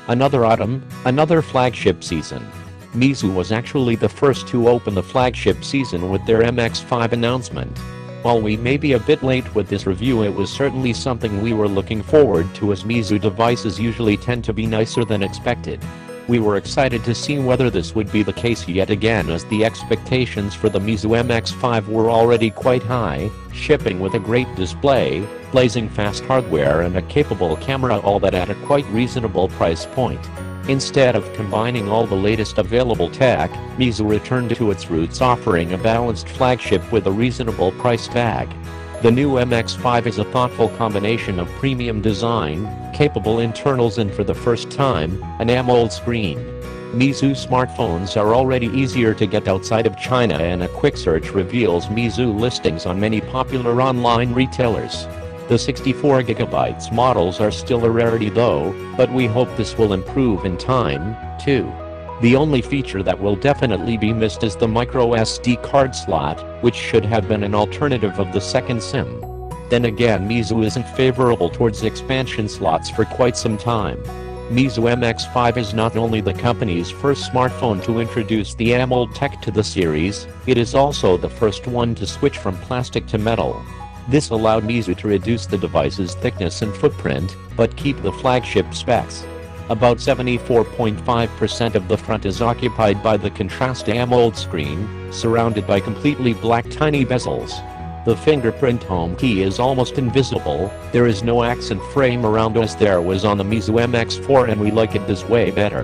Another autumn, another flagship season. Meizu was actually the first to open the flagship season with their MX5 announcement. While we may be a bit late with this review, it was certainly something we were looking forward to, as Meizu devices usually tend to be nicer than expected. We were excited to see whether this would be the case yet again, as the expectations for the Meizu MX5 were already quite high, shipping with a great display, blazing fast hardware and a capable camera, all that at a quite reasonable price point. Instead of combining all the latest available tech, Meizu returned to its roots, offering a balanced flagship with a reasonable price tag. The new MX5 is a thoughtful combination of premium design, capable internals, and for the first time, an AMOLED screen. Meizu smartphones are already easier to get outside of China, and a quick search reveals Meizu listings on many popular online retailers. The 64GB models are still a rarity though, but we hope this will improve in time, too. The only feature that will definitely be missed is the micro SD card slot, which should have been an alternative of the second SIM. Then again, Meizu isn't favorable towards expansion slots for quite some time. Meizu MX5 is not only the company's first smartphone to introduce the AMOLED tech to the series, it is also the first one to switch from plastic to metal. This allowed Meizu to reduce the device's thickness and footprint, but keep the flagship specs. About 74.5% of the front is occupied by the contrast AMOLED screen, surrounded by completely black tiny bezels. The fingerprint home key is almost invisible. There is no accent frame around as there was on the Meizu MX4, and we like it this way better.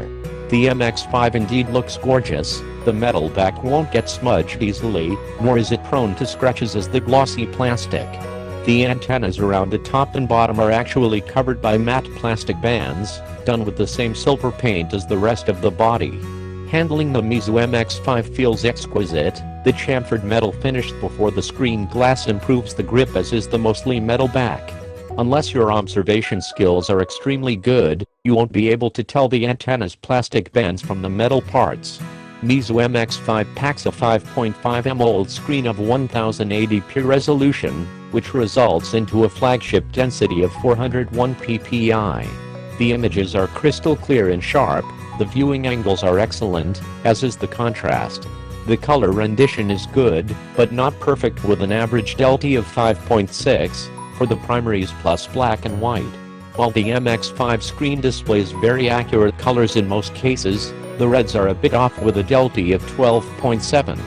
The MX5 indeed looks gorgeous. The metal back won't get smudged easily, nor is it prone to scratches as the glossy plastic. The antennas around the top and bottom are actually covered by matte plastic bands, done with the same silver paint as the rest of the body. Handling the Meizu MX5 feels exquisite. The chamfered metal finish before the screen glass improves the grip, as is the mostly metal back. Unless your observation skills are extremely good, you won't be able to tell the antenna's plastic bands from the metal parts. Meizu MX5 packs a 5.5 AMOLED screen of 1080p resolution, which results into a flagship density of 401 ppi. The images are crystal clear and sharp. The viewing angles are excellent, as is the contrast. The color rendition is good, but not perfect, with an average delta of 5.6 for the primaries plus black and white. While the MX5 screen displays very accurate colors in most cases, the reds are a bit off with a delta of 12.7.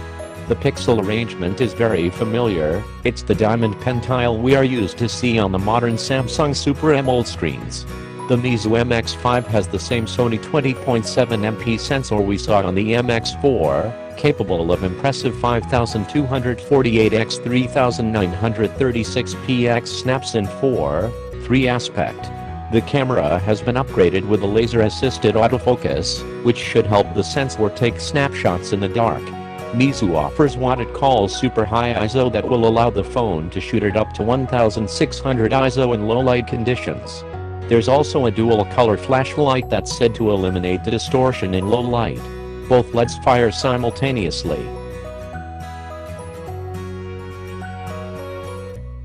The pixel arrangement is very familiar. It's the diamond pentile we are used to see on the modern Samsung Super AMOLED screens. The Meizu MX5 has the same Sony 20.7MP sensor we saw on the MX4, capable of impressive 5248x 3936px snaps in 4:3 aspect. The camera has been upgraded with a laser-assisted autofocus, which should help the sensor take snapshots in the dark. Meizu offers what it calls super high ISO that will allow the phone to shoot at up to 1600 ISO in low light conditions. There's also a dual color flashlight that's said to eliminate the distortion in low light. Both LEDs fire simultaneously.